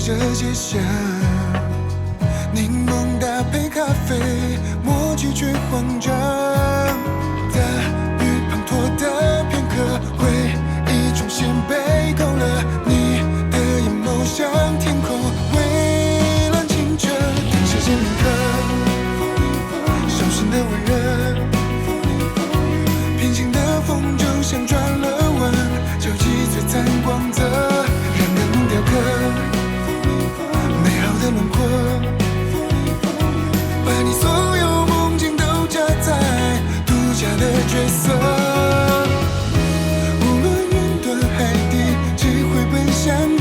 着街巷，柠檬搭配咖啡，默契却慌张。大雨滂沱的片刻，回忆重新被勾勒，你的眼眸像天空，蔚蓝清澈，时间铭刻，小心的温热，平行的风筝像转了弯，交集璀璨光泽，让感动雕刻美好的轮廓，把你所有梦境都加在独家的角色。无论云端海底，只会奔向你，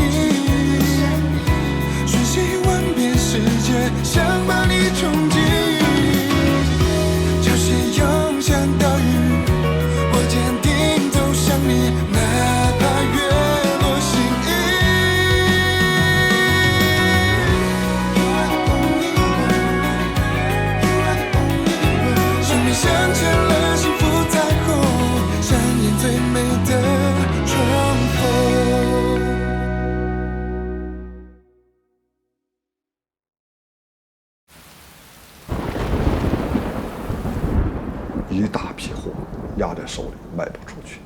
瞬息万变世界，想把你冲击。潮汐涌向岛屿，我坚定走向你，哪怕月落心意。生命镶嵌了幸福彩虹，上演最美的重逢。一大批货压在手里卖不出去，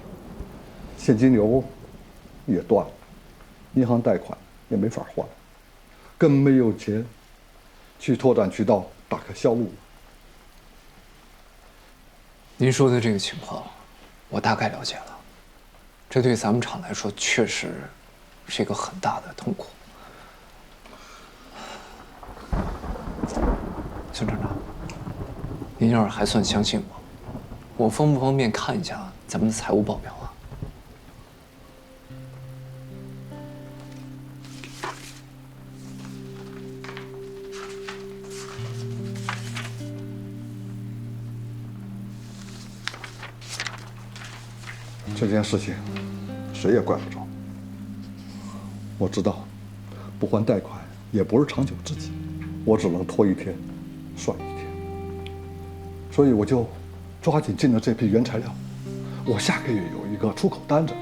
现金流也断了，银行贷款也没法还，更没有钱去拓展渠道打开销路了。您说的这个情况，我大概了解了。这对咱们厂来说，确实是一个很大的痛苦。孙厂长，您要是还算相信我方不方便看一下咱们的财务报表啊？这件事情谁也怪不着。我知道不还贷款也不是长久之计，我只能拖一天算一天，所以我就抓紧进了这批原材料。我下个月有一个出口单子，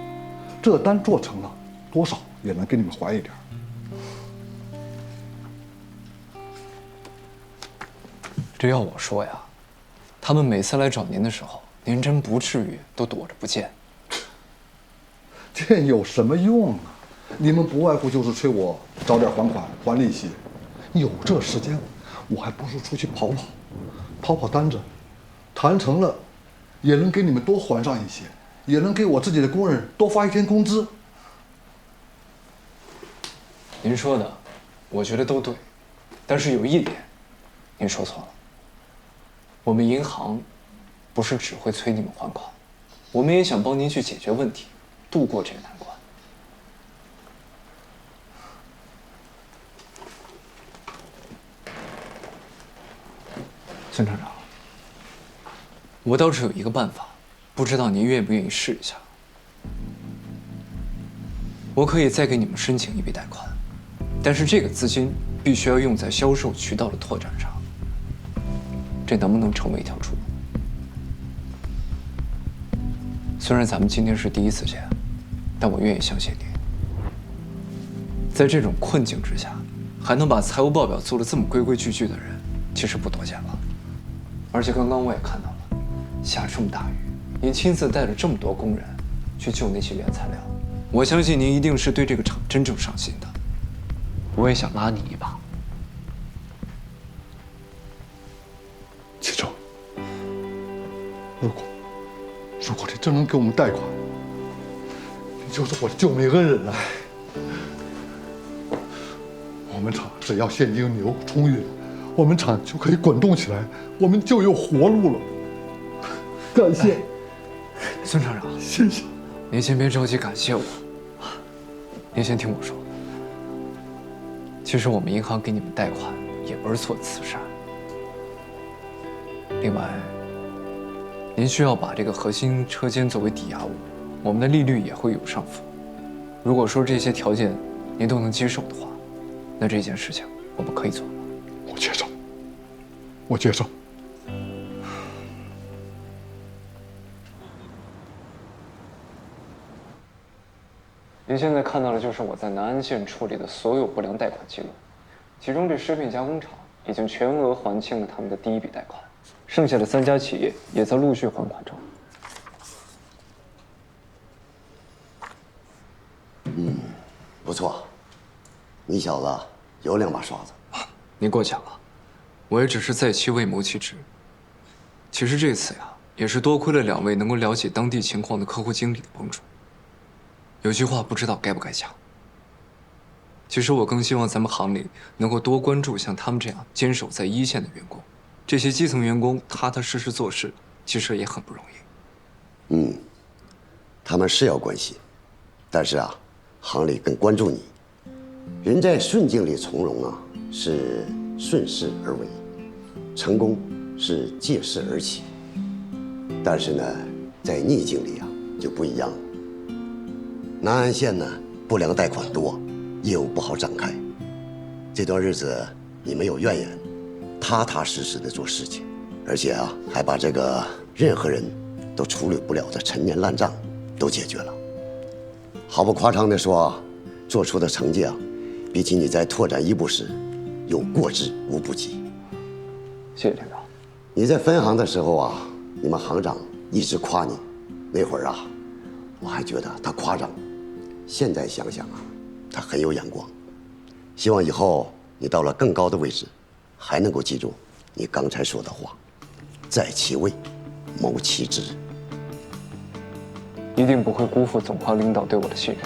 这单做成了，多少也能给你们还一点。这要我说呀，他们每次来找您的时候，您真不至于都躲着不见。这有什么用啊？你们不外乎就是催我早点还款还利息，有这时间我还不如出去跑跑单子，谈成了也能给你们多还上一些，也能给我自己的工人多发一天工资。您说的我觉得都对，但是有一点您说错了，我们银行不是只会催你们还款，我们也想帮您去解决问题，度过这个难关。孙厂长，我倒是有一个办法，不知道您愿不愿意试一下。我可以再给你们申请一笔贷款，但是这个资金必须要用在销售渠道的拓展上。这能不能成为一条出路？虽然咱们今天是第一次见，但我愿意相信你。在这种困境之下，还能把财务报表做得这么规规矩矩的人，其实不多见了。而且刚刚我也看到了，下这么大雨，您亲自带着这么多工人去救那些原材料，我相信您一定是对这个厂真正上心的。我也想拉你一把。启正，如果你真能给我们贷款，你就是我的救命恩人了。我们厂只要现金流充裕，我们厂就可以滚动起来，我们就有活路了。感谢，孙厂长，谢谢。您先别着急感谢我，您先听我说。其实我们银行给你们贷款也不是做慈善。另外，您需要把这个核心车间作为抵押物，我们的利率也会有上浮。如果说这些条件您都能接受的话，那这件事情我们可以做。我接受，我接受。您现在看到的就是我在南安县处理的所有不良贷款记录，其中这食品加工厂已经全额还清了他们的第一笔贷款，剩下的3家企业也在陆续还款中。不错，你小子有2把刷子。您过奖了，我也只是在其位谋其职。其实这次呀，也是多亏了2位能够了解当地情况的客户经理的帮助。有句话不知道该不该讲。其实我更希望咱们行里能够多关注像他们这样坚守在一线的员工，这些基层员工踏踏实实做事，其实也很不容易。他们是要关心，但是啊，行里更关注你。人在顺境里从容啊，是顺势而为；成功是借势而起。但是呢，在逆境里啊，就不一样了。南安县呢，不良贷款多，业务不好展开。这段日子你没有怨言，踏踏实实的做事情，而且啊，还把这个任何人都处理不了的陈年烂账都解决了。毫不夸张地说，做出的成绩啊，比起你在拓展1部时有过之无不及。谢谢领导。你在分行的时候啊，你们行长一直夸你，那会儿啊，我还觉得他夸张。现在想想啊，他很有眼光。希望以后你到了更高的位置，还能够记住你刚才说的话，在其位，谋其职。一定不会辜负总行领导对我的信任。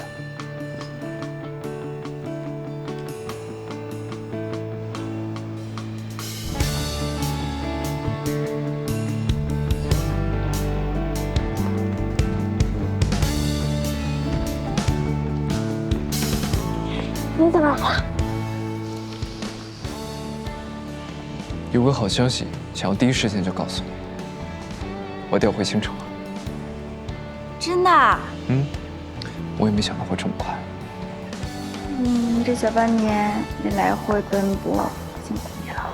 你怎么了？有个好消息，想要第一时间就告诉你，我调回京城了。真的？我也没想到会这么快。这小半年你来回奔波，辛苦你了。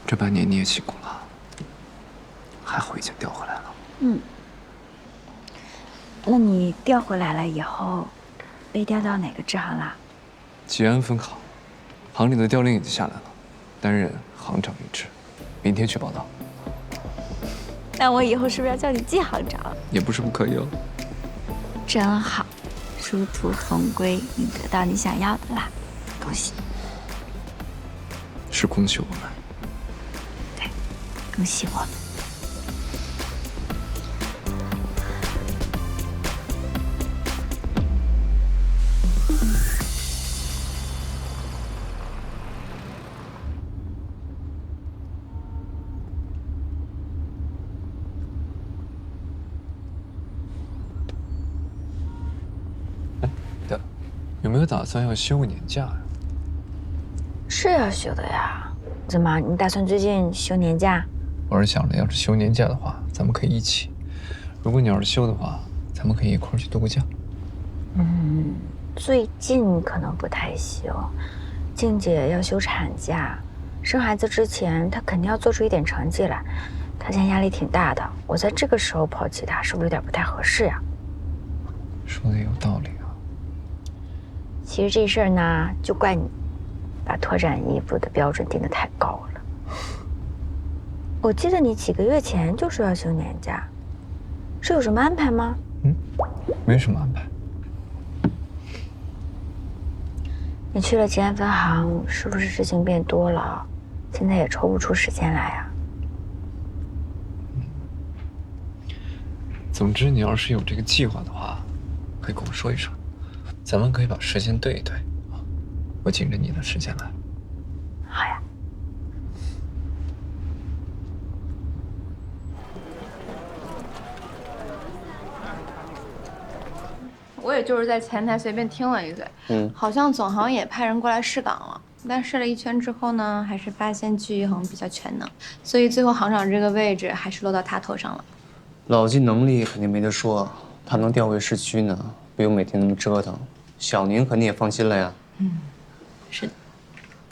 这半年你也辛苦了，还好已经调回来了。那你调回来了以后，被调到哪个支行啦？吉安分行，行里的调令已经下来了，担任行长一职，明天去报道。那我以后是不是要叫你季行长？也不是不可以哦。真好，殊途同归，你得到你想要的啦，恭喜！是恭喜我们。对，恭喜我们。有没有打算要休个年假呀？是要休的呀。怎么，你打算最近休年假？我是想着，要是休年假的话，咱们可以一起；如果你要是休的话，咱们可以一块儿去度个假。最近可能不太行。静姐要休产假，生孩子之前她肯定要做出一点成绩来。她现在压力挺大的，我在这个时候抛弃她，是不是有点不太合适呀？说的有道理啊。其实这事儿呢，就怪你把拓展1部的标准定得太高了。我记得你几个月前就说要休年假，是有什么安排吗？没什么安排。你去了吉安分行，是不是事情变多了？现在也抽不出时间来啊。总之，你要是有这个计划的话，可以跟我说一声，咱们可以把时间对一对啊。我紧着你的时间来。好呀。我也就是在前台随便听了一嘴，好像总行也派人过来试岗了，但试了一圈之后呢，还是发现季一恒比较全能，所以最后行长这个位置还是落到他头上了。老季能力肯定没得说，他能调回市区呢，不用每天那么折腾，小宁肯定也放心了呀。是的。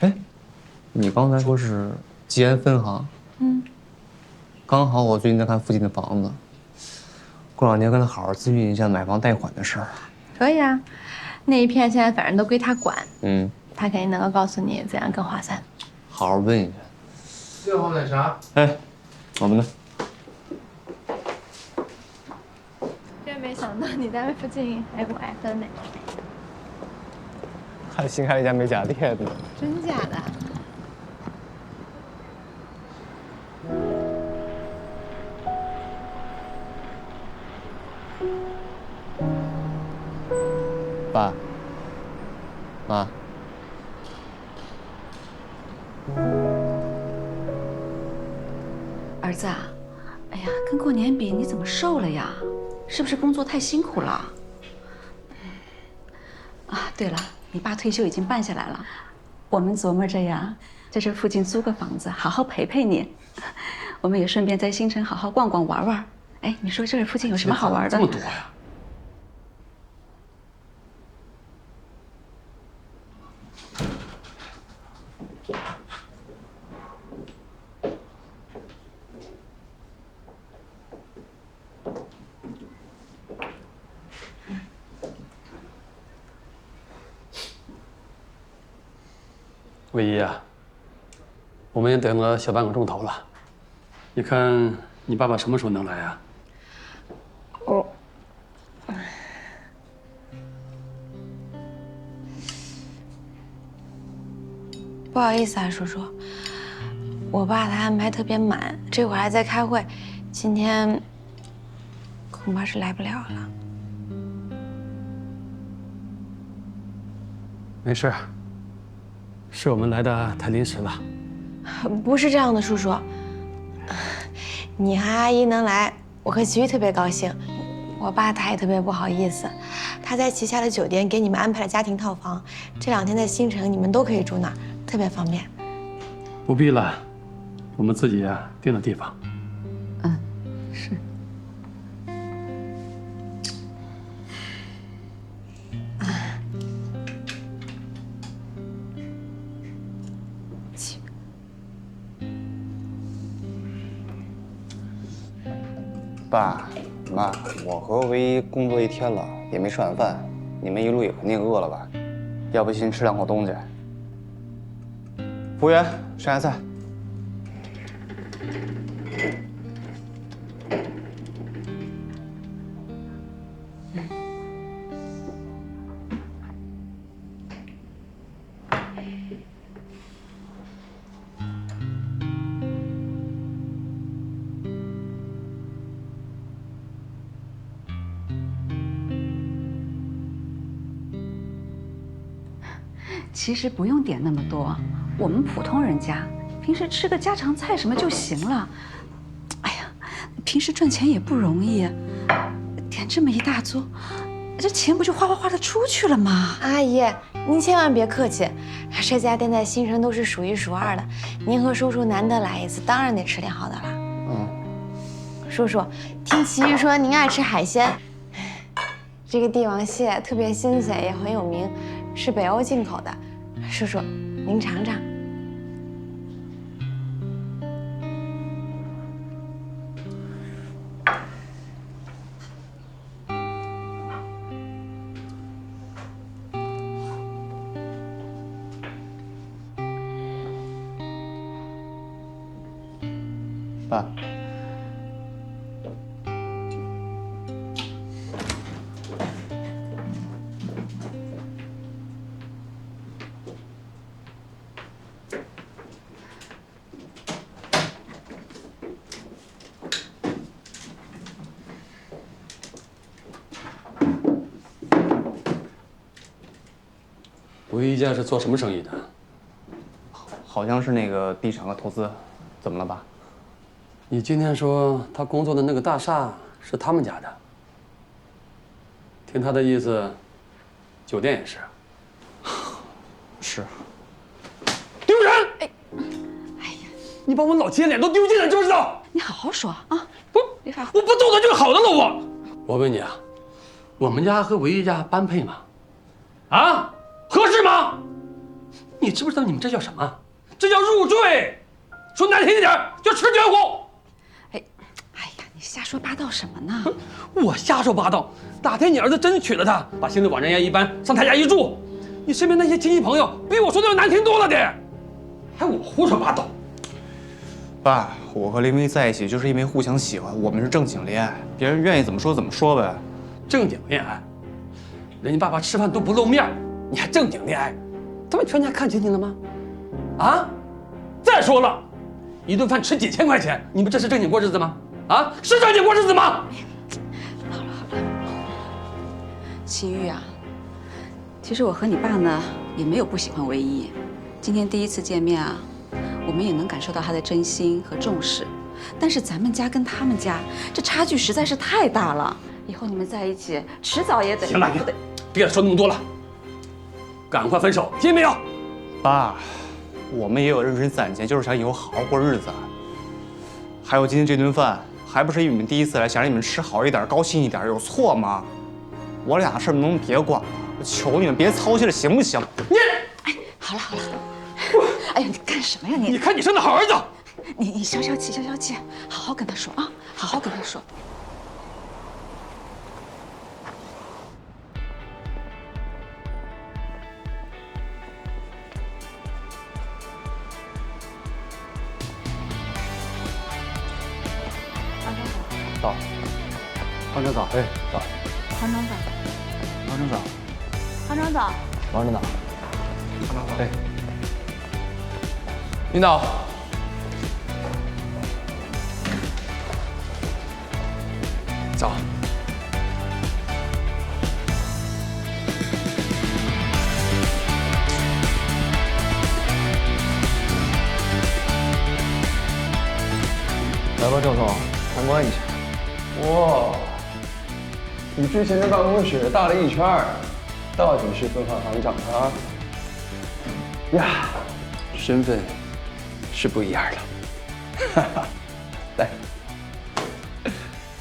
哎，你刚才说是吉安分行？刚好我最近在看附近的房子，过两天跟他好好咨询一下买房贷款的事儿。可以啊，那一片现在反正都归他管，他肯定能够告诉你怎样更划算。好好问一下。4号奶茶。哎，我们呢？真没想到你单位附近还有爱喝奶。还新开了一家美甲店呢。真假的？爸，妈，儿子啊，哎呀，跟过年比，你怎么瘦了呀？是不是工作太辛苦了？啊，对了，你爸退休已经办下来了，我们琢磨着呀，在这附近租个房子，好好陪陪你。我们也顺便在新城好好逛逛玩玩。哎，你说这附近有什么好玩的？这么多呀！唯一啊，我们也等了小半个钟头了，你看你爸爸什么时候能来啊？不好意思啊，叔叔，我爸他安排特别满，这会儿还在开会，今天恐怕是来不了了。没事，是我们来的太临时了。不是这样的，叔叔，你和阿姨能来，我和齐豫特别高兴。我爸他也特别不好意思，他在旗下的酒店给你们安排了家庭套房，这2天在新城你们都可以住那儿，特别方便。不必了，我们自己订了地方。是。爸妈，我和唯一工作1天了，也没吃晚饭，你们一路也肯定饿了吧？要不先吃2口东西。服务员，上下菜。其实不用点那么多，我们普通人家平时吃个家常菜什么就行了。哎呀，平时赚钱也不容易，点这么一大桌，这钱不就哗哗哗的出去了吗？阿姨，您千万别客气，这家店在新城都是数1数2的，您和叔叔难得来一次，当然得吃点好的了。叔叔，听齐豫说您爱吃海鲜，这个帝王蟹特别新鲜，也很有名，是北欧进口的。叔叔，您尝尝。爸，唯一家是做什么生意的？好像是那个地产和投资，怎么了爸？你今天说他工作的那个大厦是他们家的，听他的意思，酒店也是。是。丢人！你把我老齐的脸都丢尽了，知不知道？你好好说啊！不，别发火。我不动他就是好的了。我问你啊，我们家和唯一家般配吗？啊，合适吗？你知不知道你们这叫什么？这叫入赘。说难听一点，叫吃绝户。哎，瞎说八道什么呢？我瞎说八道，哪天你儿子真娶了她，把心思往人家一搬，上他家一住，你身边那些亲戚朋友比我说的要难听多了的，还我胡说八道。爸，我和林薇在一起就是因为互相喜欢，我们是正经恋爱，别人愿意怎么说怎么说呗。正经恋爱，人家爸爸吃饭都不露面，你还正经恋爱？他们全家看清你了吗？啊！再说了，一顿饭吃几千块钱，你们这是正经过日子吗？啊，是正经过日子吗？好了，齐豫啊，其实我和你爸呢也没有不喜欢唯一，今天第一次见面啊，我们也能感受到他的真心和重视。但是咱们家跟他们家这差距实在是太大了，以后你们在一起，迟早也得行了，别说那么多了，赶快分手，听见没有？爸，我们也有认真攒钱，就是想以后好好过日子。还有今天这顿饭，还不是因为你们第一次来，想让你们吃好一点，高兴一点，有错吗？我俩的事能不能别管了？我求你们别操心了，行不行？你，哎，好了，哎呀，你干什么呀你？你看你生的好儿子，你消消气，好好跟他说啊，好好跟他说。早，方长早，哎，早，黄长早，方长早，黄长早，王领导，方长早，哎，领导，早。来吧，郑总，参观一下。哇，比之前的办公室大了一圈儿，到底是分行行长啊？呀，身份是不一样的。哈哈，来，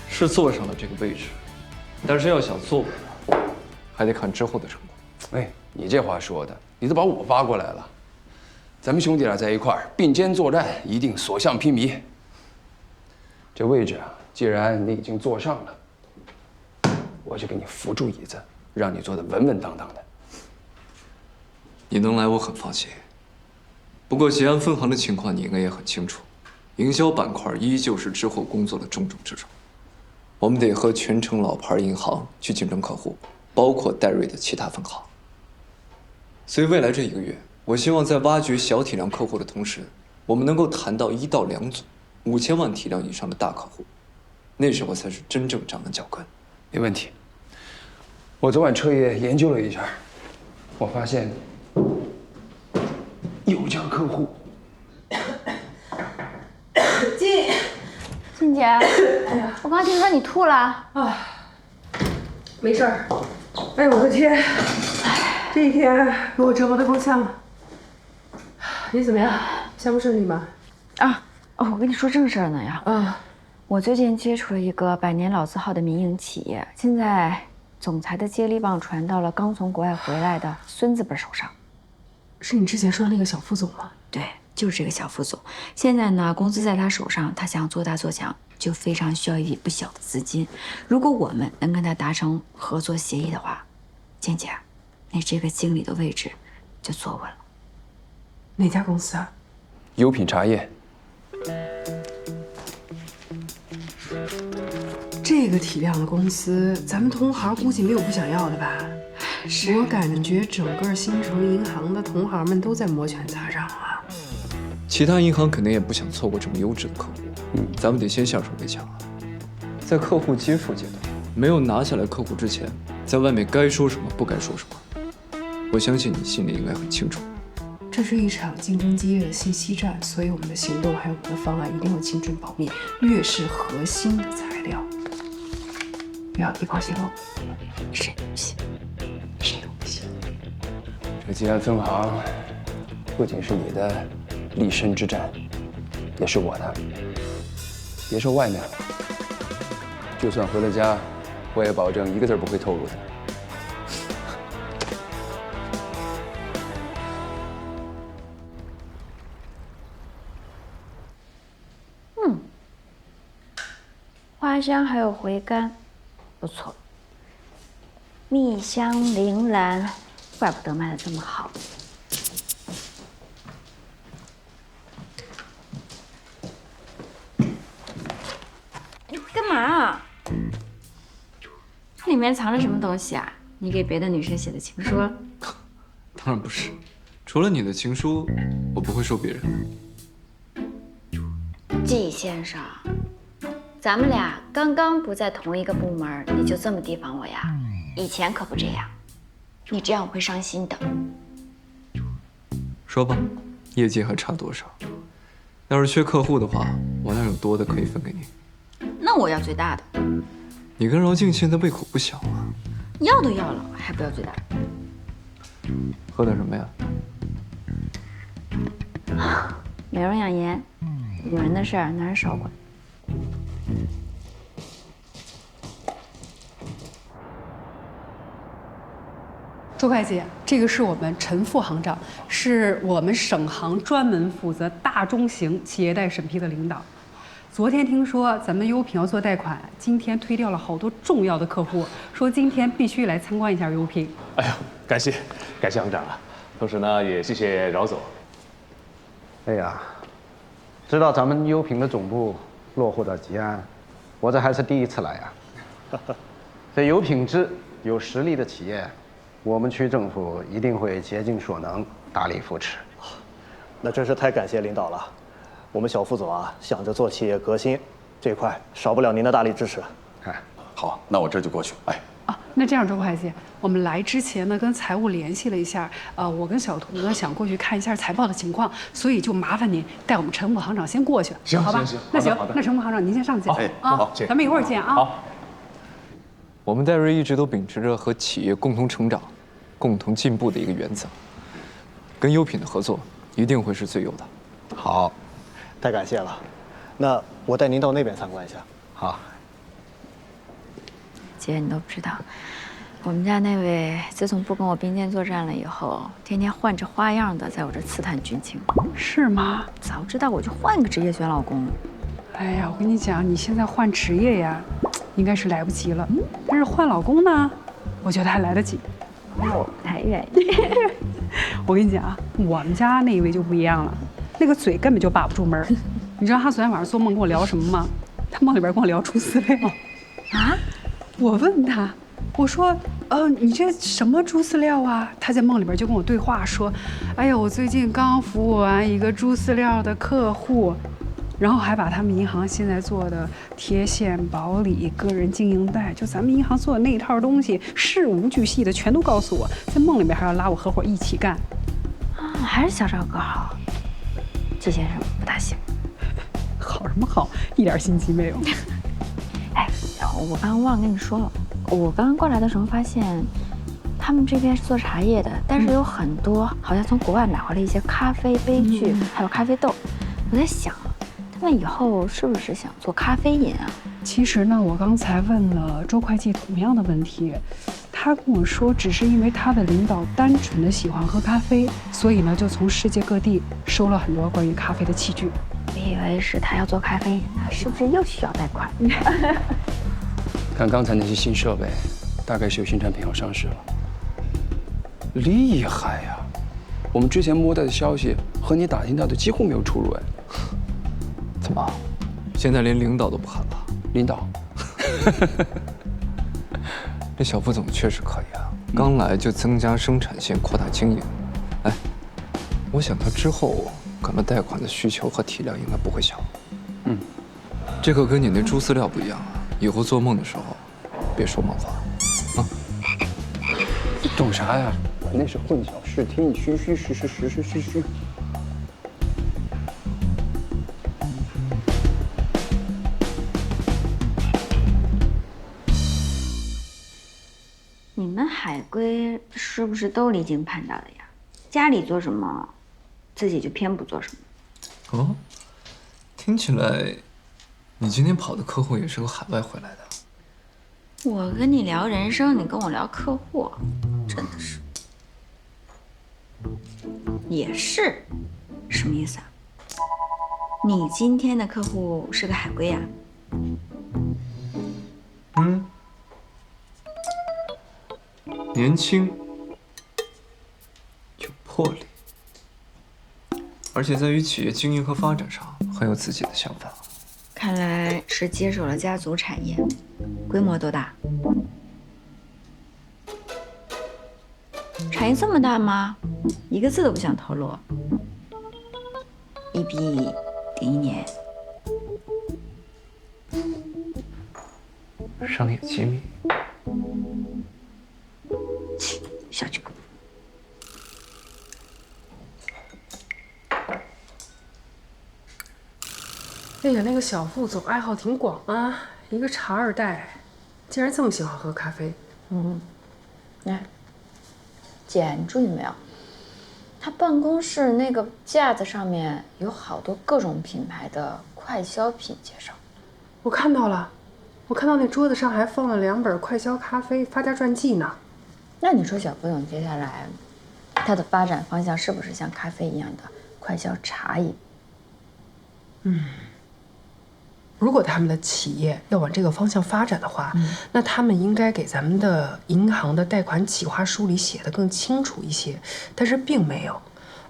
是坐上了这个位置，但是要想坐稳，还得看之后的成果。哎，你这话说的，你都把我挖过来了。咱们兄弟俩在一块儿并肩作战，一定所向披靡。这位置啊，既然你已经坐上了，我就给你扶住椅子，让你坐得稳稳当当的。你能来，我很放心。不过吉安分行的情况你应该也很清楚，营销板块依旧是之后工作的重中之重。我们得和全城老牌银行去竞争客户，包括戴瑞的其他分行。所以未来这1个月，我希望在挖掘小体量客户的同时，我们能够谈到1到2组5000万体量以上的大客户，那时候才是真正站稳脚跟。没问题。我昨晚彻夜研究了一下，我发现有家客户。静姐，我刚听说你吐了。啊，没事儿。哎呦我的天，这一天给我折磨得够呛。你怎么样？项目顺利吗？啊，哦，我跟你说正事儿呢呀。啊，我最近接触了一个100年老字号的民营企业，现在总裁的接力棒传到了刚从国外回来的孙子辈手上。是你之前说的那个小副总吗？对，就是这个小副总。现在呢，公司在他手上，他想做大做强，就非常需要一笔不小的资金。如果我们能跟他达成合作协议的话，健姐，你这个经理的位置就坐稳了。哪家公司啊？优品茶叶。这个体量的公司，咱们同行估计没有不想要的吧？是我感觉整个新城银行的同行们都在摩拳擦掌啊。其他银行肯定也不想错过这么优质的客户，咱们得先下手为强啊。在客户接触阶段，没有拿下来客户之前，在外面该说什么不该说什么，我相信你心里应该很清楚。这是一场竞争激烈的信息战，所以我们的行动还有我们的方案一定要精准保密，越是核心的材料，不要低抛泄露。谁不行？谁都不行。这吉安分行不仅是你的立身之战，也是我的。别说外面了，就算回了家，我也保证1个字不会透露的。话花香还有回甘，不错。蜜香铃兰，怪不得卖的这么好。你干嘛？里面藏着什么东西啊？你给别的女生写的情书？当然不是，除了你的情书，我不会收别人。季先生，咱们俩刚刚不在同一个部门，你就这么提防我呀？以前可不这样，你这样我会伤心的。说吧，业绩还差多少？要是缺客户的话，我那有多的可以分给你。那我要最大的。你跟饶静现在胃口不小啊，要都要了，还不要最大的？喝点什么呀？美容养颜，女人的事儿男人少管。周会计，这个是我们陈副行长，是我们省行专门负责大中型企业贷审批的领导。昨天听说咱们优品要做贷款，今天推掉了好多重要的客户，说今天必须来参观一下优品。哎呦，感谢行长啊！同时呢，也谢谢饶总。哎呀，知道咱们优品的总部落户到吉安，我这还是第一次来呀。这有品质、有实力的企业，我们区政府一定会竭尽所能大力扶持。那真是太感谢领导了。我们小副总啊，想着做企业革新，这块少不了您的大力支持。哎，好，那我这就过去。哎，那这样，周会计，我们来之前呢，跟财务联系了一下，我跟小图呢想过去看一下财报的情况，所以就麻烦您带我们陈副行长先过去，行，好吧？行，那行好的，那陈副行长您先上去好，咱们一会儿见啊。好。我们戴瑞一直都秉持着和企业共同成长、共同进步的一个原则，跟优品的合作一定会是最优的。好，太感谢了。那我带您到那边参观一下。好。姐，你都不知道，我们家那位自从不跟我并肩作战了以后，天天换着花样的在我这刺探军情。是吗？早知道我就换个职业选老公了。哎呀，我跟你讲，你现在换职业呀，应该是来不及了。但是换老公呢，我觉得还来得及。那我不太愿意。我跟你讲啊，我们家那一位就不一样了，那个嘴根本就把不住门。你知道他昨天晚上做梦跟我聊什么吗？他梦里边跟我聊猪饲料。啊？我问他，我说，你这什么猪饲料啊？他在梦里边就跟我对话说，哎呀，我最近刚服务完一个猪饲料的客户，然后还把他们银行现在做的贴现、保理、个人经营贷，就咱们银行做的那一套东西，事无巨细的全都告诉我，在梦里边还要拉我合伙一起干。啊，还是小赵哥好，季先生不大行。好什么好，一点心机没有。哎，我刚刚忘了跟你说了，我刚刚过来的时候发现，他们这边是做茶叶的，但是有很多好像从国外买回来一些咖啡杯具，还有咖啡豆。我在想，他们以后是不是想做咖啡饮啊？其实呢，我刚才问了周会计同样的问题，他跟我说，只是因为他的领导单纯的喜欢喝咖啡，所以呢，就从世界各地收了很多关于咖啡的器具。我以为是他要做咖啡饮呢，是不是又需要贷款？看刚才那些新设备，大概是有新产品要上市了。厉害呀！我们之前摸到的消息和你打听到的几乎没有出入哎。怎么，现在连领导都不喊了？领导，这小副总确实可以啊，刚来就增加生产线，扩大经营。哎，我想他之后可能贷款的需求和体量应该不会小。这可跟你那猪饲料不一样啊！以后做梦的时候，别说梦话，啊！你懂啥呀？那是混淆视听，虚虚实实，实实虚虚。你们海归是不是都离经叛道的呀？家里做什么，自己就偏不做什么。哦，听起来，你今天跑的客户也是个海外回来的。我跟你聊人生，你跟我聊客户，真的是。也是，什么意思啊？你今天的客户是个海归呀？年轻，有魄力，而且在于企业经营和发展上很有自己的想法。看来是接手了家族产业，规模多大？产业这么大吗？一个字都不想透露。1比01年。商业机密。小气鬼。哎呀，那个小副总爱好挺广啊，一个茶二代，竟然这么喜欢喝咖啡。哎，姐，你注意没有？他办公室那个架子上面有好多各种品牌的快消品介绍。我看到了，我看到那桌子上还放了2本快消咖啡发家传记呢。那你说小副总接下来他的发展方向是不是像咖啡一样的快消茶饮？如果他们的企业要往这个方向发展的话，那他们应该给咱们的银行的贷款企划书里写得更清楚一些，但是并没有。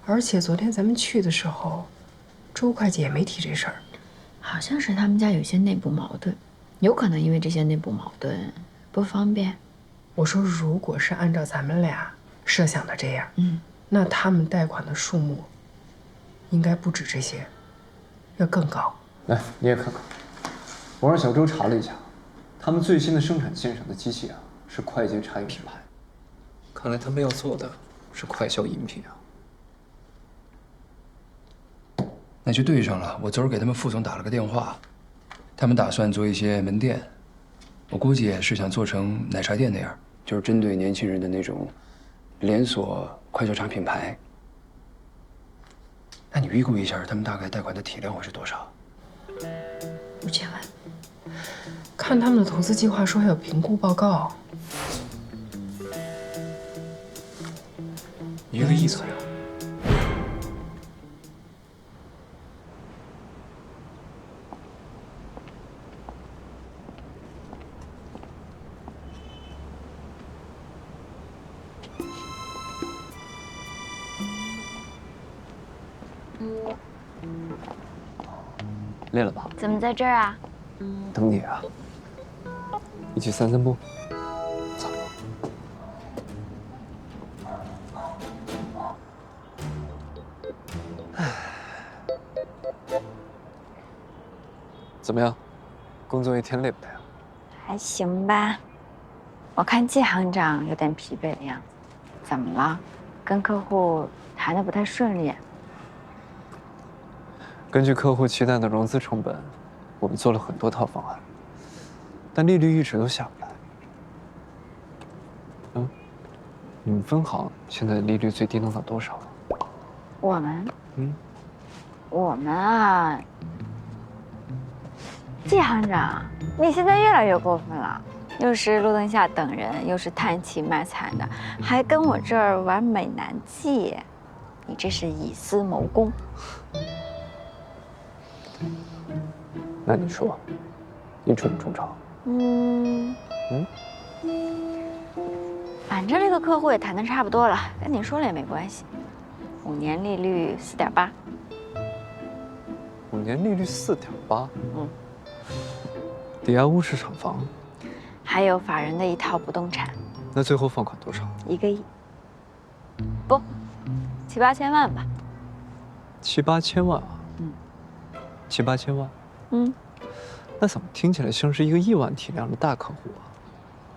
而且昨天咱们去的时候，周会计也没提这事儿。好像是他们家有些内部矛盾，有可能因为这些内部矛盾不方便。我说，如果是按照咱们俩设想的这样，那他们贷款的数目应该不止这些，要更高。来，你也看看。我让小周查了一下，他们最新的生产线上的机器啊，是快捷茶饮品牌。看来他们要做的是快消饮品啊。那就对上了。我昨儿给他们副总打了个电话，他们打算做一些门店，我估计也是想做成奶茶店那样，就是针对年轻人的那种连锁快消茶品牌。那你预估一下，他们大概贷款的体量会是多少？5000万。看他们的投资计划说还有评估报告，1个亿左右。累了吧？怎么在这儿啊？等你啊。一起散散步。走。怎么样？工作一天累不累啊？还行吧。我看季行长有点疲惫的样子，怎么了？跟客户谈得不太顺利？根据客户期待的融资成本，我们做了很多套方案，但利率一直都下不来。你们分行现在利率最低能到多少？我们？我们啊，季行长，你现在越来越过分了，又是路灯下等人，又是叹气卖惨的，还跟我这儿玩美男计，你这是以私谋公。那你说，你中不中招？反正这个客户也谈得差不多了，跟你说了也没关系。5年利率4.8%。5年利率4.8%。抵押物市场房，还有法人的一套不动产。那最后放款多少？1个亿。不，7、8千万吧。7、8千万啊？7、8千万。那怎么听起来像是一个亿万体量的大客户啊？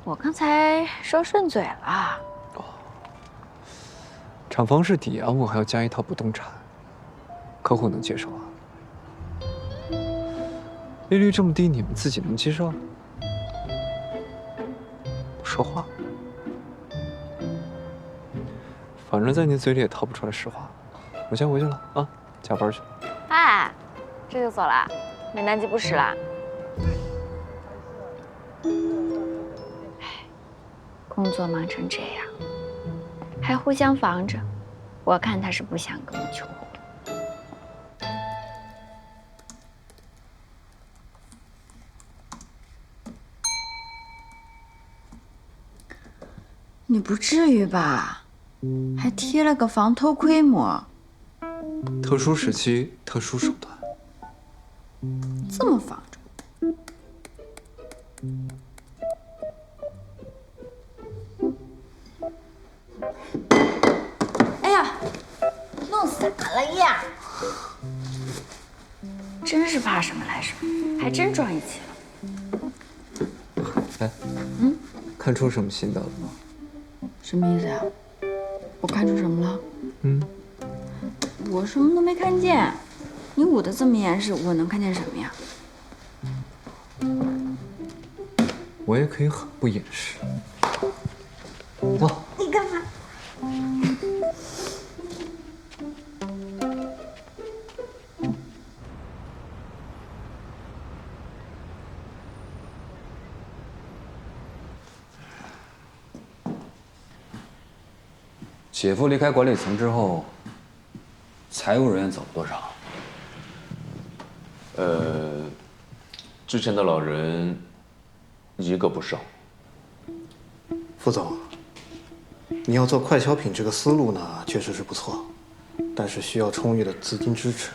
我刚才说顺嘴了。厂房是抵押物，还要加一套不动产，客户能接受啊？利率这么低，你们自己能接受？不说话。反正在你嘴里也掏不出来实话。我先回去了啊，加班去了。哎，这就走了？美男计不使了？工作忙成这样，还互相防着，我看他是不想跟我求婚。你不至于吧？还贴了个防偷窥膜。特殊时期，特殊手段。这么防着？哎呀，弄洒了呀！真是怕什么来什么，还真撞一起了。哎，看出什么新的了吗？什么意思呀？我看出什么了？我什么都没看见。你捂得这么严实，我能看见什么呀？我也可以很不掩饰。走。你干嘛？姐夫离开管理层之后，财务人员走了多少？之前的老人一个不剩。副总，你要做快消品这个思路呢，确实是不错，但是需要充裕的资金支持。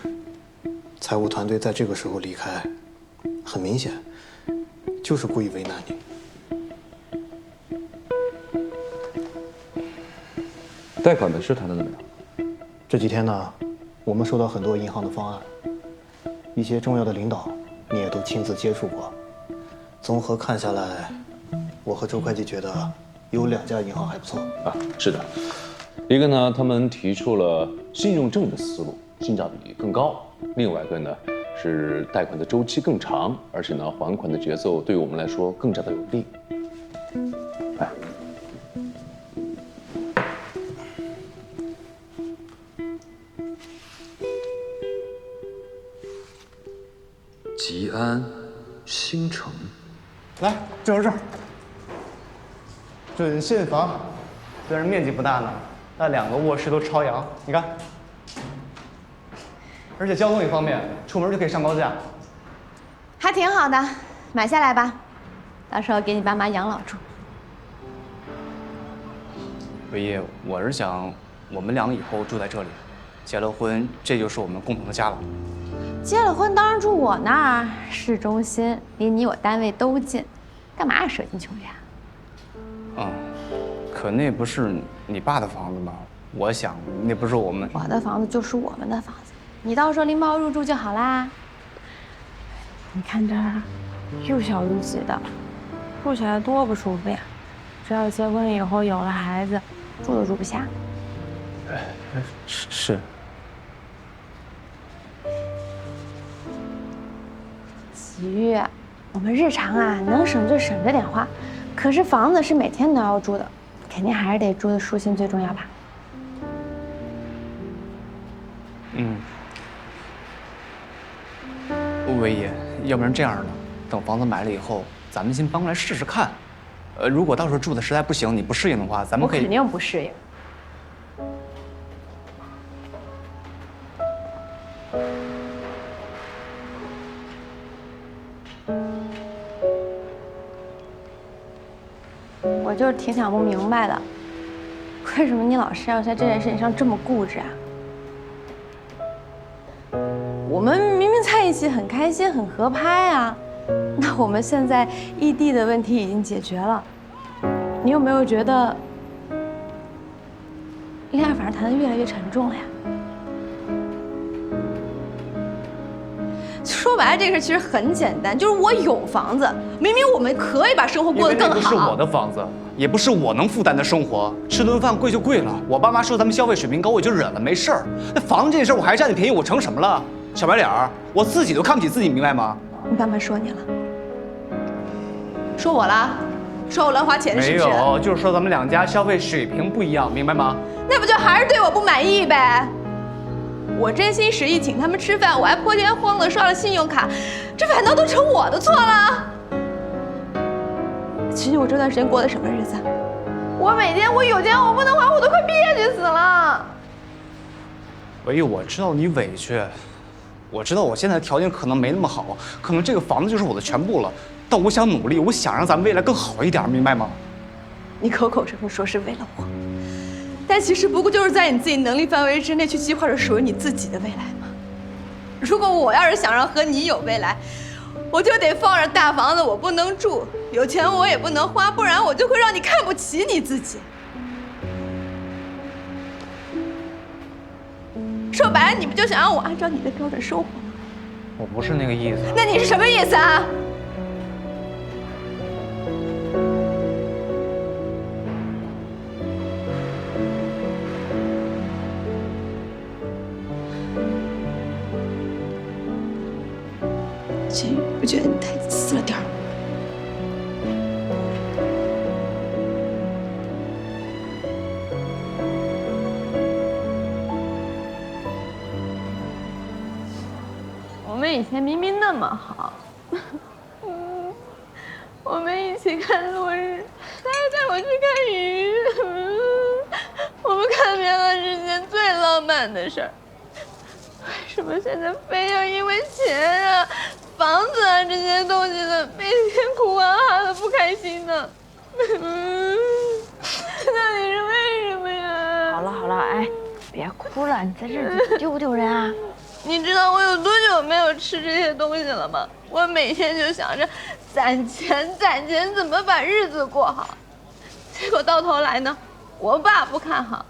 财务团队在这个时候离开，很明显就是故意为难你。贷款的事谈得怎么样？这几天呢，我们收到很多银行的方案，一些重要的领导你也都亲自接触过。综合看下来，我和周会计觉得有2家银行还不错。啊，是的，一个呢，他们提出了信用证的思路，性价比更高；另外一个呢，是贷款的周期更长，而且呢，还款的节奏对于我们来说更加的有利。哎。吉安新城，来，就是这儿。准信房，虽然面积不大呢，但2个卧室都朝阳，你看。而且交通一方面，出门就可以上高架。还挺好的，买下来吧，到时候给你爸妈养老住。唯一，我是想，我们2个以后住在这里，结了婚，这就是我们共同的家了。结了婚当然住我那儿，市中心，离你我单位都近，干嘛舍近求远？可那不是你爸的房子吗？我想那不是我们。我的房子就是我们的房子，你到时候拎包入住就好啦。你看这儿，又小又挤的，住起来多不舒服呀！只要结婚以后有了孩子，住都住不下。是。喜玉，我们日常啊能省就省着点花，可是房子是每天都要住的，肯定还是得住的舒心最重要吧？唯一，要不然这样呢，等房子买了以后，咱们先搬过来试试看。如果到时候住的实在不行，你不适应的话，咱们可以。我肯定不适应。我就是挺想不明白的，为什么你老是要在这件事情上这么固执啊？我们明明在一起很开心、很合拍啊，那我们现在异地的问题已经解决了，你有没有觉得恋爱反而谈得越来越沉重了呀？说白了，这个事其实很简单，就是我有房子，明明我们可以把生活过得更好。那不是我的房子，也不是我能负担的生活。吃顿饭贵就贵了，我爸妈说咱们消费水平高，我就忍了，没事儿。那房子这件事，我还占你便宜，我成什么了？小白脸儿，我自己都看不起自己，明白吗？你爸妈说你了？说我了？说我乱花钱是不是？没有，就是说咱们2家消费水平不一样，明白吗？那不就还是对我不满意呗？我真心实意请他们吃饭，我还破天荒的刷了信用卡，这反倒都成我的错了。其实我这段时间过的什么日子？我每天我有钱我不能花，我都快憋屈死了。唯一，我知道你委屈，我知道我现在条件可能没那么好，可能这个房子就是我的全部了，但我想努力，我想让咱们未来更好一点，明白吗？你口口声声说是为了我，但其实不过就是在你自己能力范围之内去计划着属于你自己的未来嘛。如果我要是想让和你有未来，我就得放着大房子我不能住，有钱我也不能花，不然我就会让你看不起你自己。说白了，你不就想让我按照你的标准生活吗？我不是那个意思。那你是什么意思啊？秦宇，我觉得你太自私了点儿。我们以前明明那么好，我们一起看落日，他还带我去看鱼，我们看遍了世间最浪漫的事儿。为什么现在非要因为钱啊、房子啊这些东西的，每天哭啊哈的不开心呢？到底是为什么呀？好了好了，哎，别哭了，你在这儿丢不丢人啊？你知道我有多久没有吃这些东西了吗？我每天就想着攒钱怎么把日子过好，结果到头来呢，我爸不看好，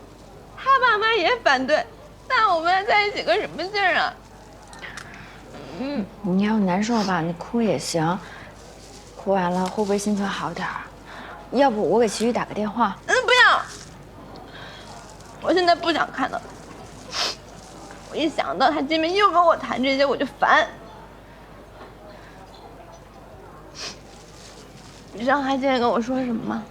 他爸妈也反对，那我们还在一起个什么劲儿啊？你要难受吧，你哭也行，哭完了会不会心情好点儿？要不我给齐宇打个电话？不要，我现在不想看到。我一想到他见面又跟我谈这些，我就烦。你知道他今天跟我说什么吗？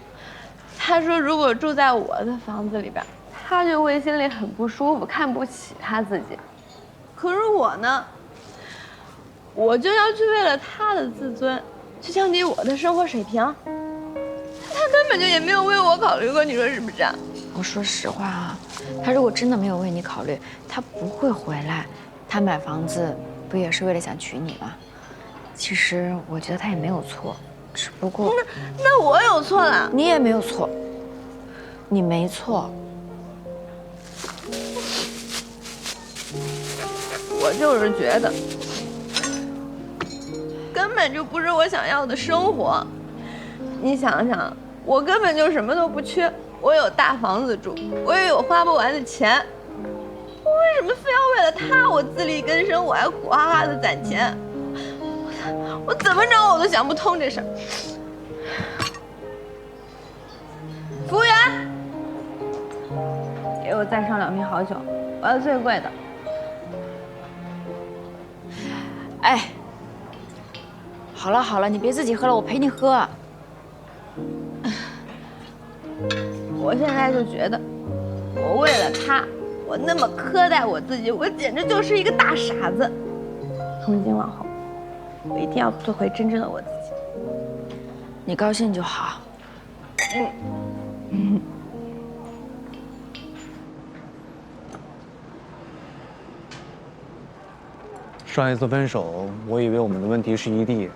他说如果住在我的房子里边，他就会心里很不舒服，看不起他自己。可是我呢，我就要去为了他的自尊，去降低我的生活水平。他根本就也没有为我考虑过，你说是不是啊？我说实话啊，他如果真的没有为你考虑，他不会回来。他买房子不也是为了想娶你吗？其实我觉得他也没有错，只不过……那我有错了？你也没有错，你没错。我就是觉得，根本就不是我想要的生活。你想想，我根本就什么都不缺。我有大房子住，我也有花不完的钱，我为什么非要为了他我自力更生，我还苦哈哈的攒钱？我怎么着我都想不通这事儿。服务员，给我再上2瓶好酒，我要最贵的。哎，好了好了，你别自己喝了，我陪你喝。我现在就觉得，我为了他，我那么苛待我自己，我简直就是一个大傻子。从今往后，我一定要做回真正的我自己。你高兴就好。上一次分手，我以为我们的问题是异地，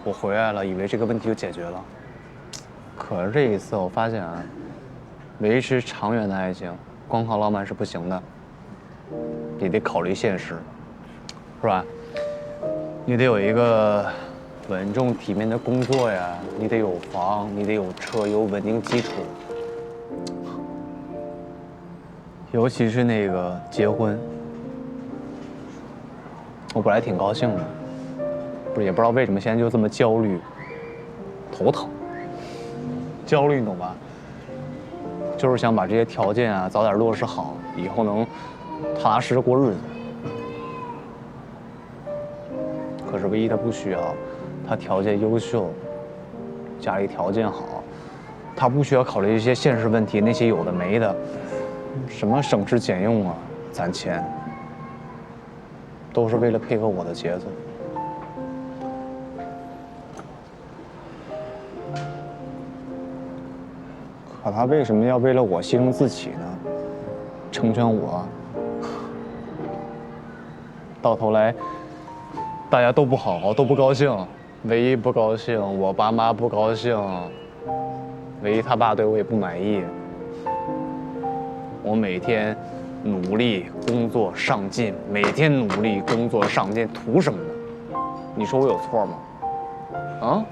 我回来了，以为这个问题就解决了。可是这一次，我发现啊，维持长远的爱情，光靠浪漫是不行的，你得考虑现实，是吧？你得有一个稳重体面的工作呀，你得有房，你得有车，有稳定基础。尤其是那个结婚，我本来挺高兴的，也不知道为什么现在就这么焦虑，头疼。焦虑你懂吧？就是想把这些条件啊早点落实好，以后能踏踏实实过日子。可是唯一他不需要，他条件优秀，家里条件好，他不需要考虑一些现实问题，那些有的没的，什么省吃俭用啊，攒钱，都是为了配合我的节奏。可他为什么要为了我牺牲自己呢？成全我，到头来大家都不好，都不高兴，唯一不高兴，我爸妈不高兴，唯一他爸对我也不满意。我每天努力工作上进，每天努力工作上进，图什么呢？你说我有错吗？啊？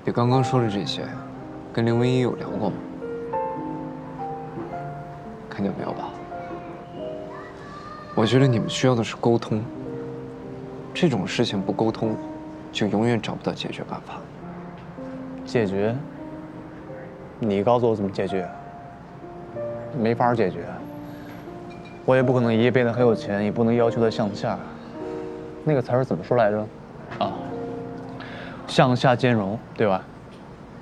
你刚刚说的这些，跟林文一有聊过吗？看见没有吧？我觉得你们需要的是沟通。这种事情不沟通，就永远找不到解决办法。解决？你告诉我怎么解决？没法解决。我也不可能一夜变得很有钱，也不能要求他向下。那个词儿怎么说来着？啊，向下兼容，对吧？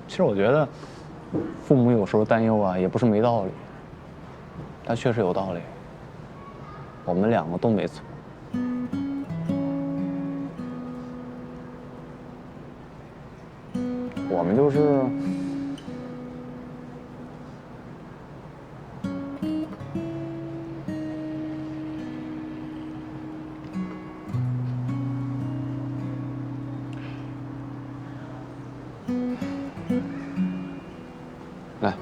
其实我觉得，父母有时候担忧啊，也不是没道理。他确实有道理。我们两个都没错。我们就是。来，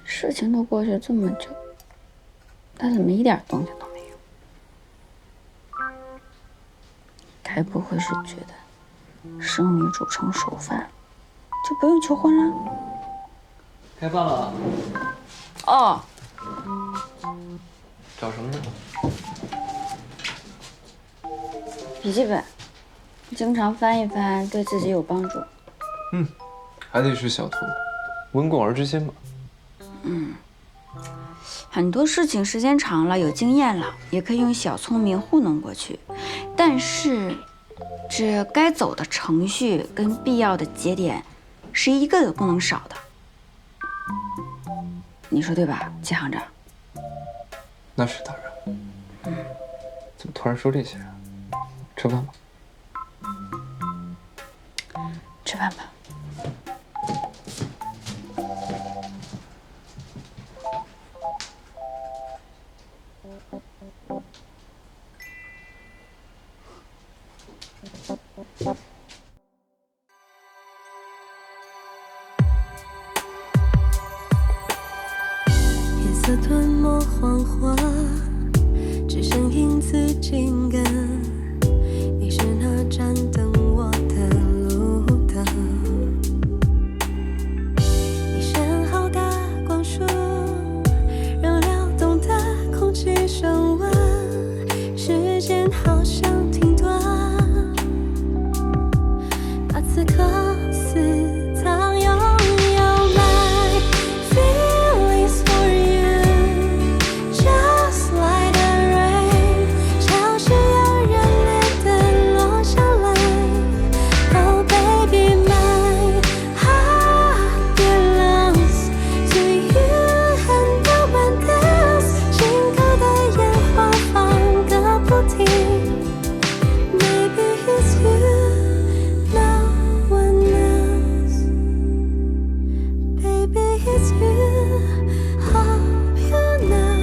事情都过去这么久，他怎么一点动静都没有？该不会是觉得生米煮成熟饭，就不用求婚了？开饭了。哦。找什么呢？笔记本，经常翻一翻，对自己有帮助。嗯，还得是小图，温故而知新嘛。嗯，很多事情时间长了，有经验了，也可以用小聪明糊弄过去。但是，这该走的程序跟必要的节点，是一个都不能少的。你说对吧，季行长？那是当然。怎么突然说这些啊？吃饭吧。吃饭吧。夜色吞没黄花，只剩影子紧跟。你是那盏灯我的路灯，你选好的光束，让撩动的空气升温。时间好像停顿，把此刻私藏拥有。My feelings for you, just like the rain， 潮湿又热烈地落下来。Oh baby, my heart belongs to you and no one else。心口的烟花放个不停。Maybe it's you, no one else. Baby, it's you, hope you know。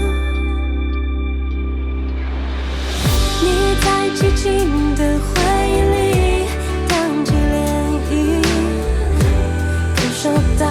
你在寂静的回忆里荡起涟漪，感受到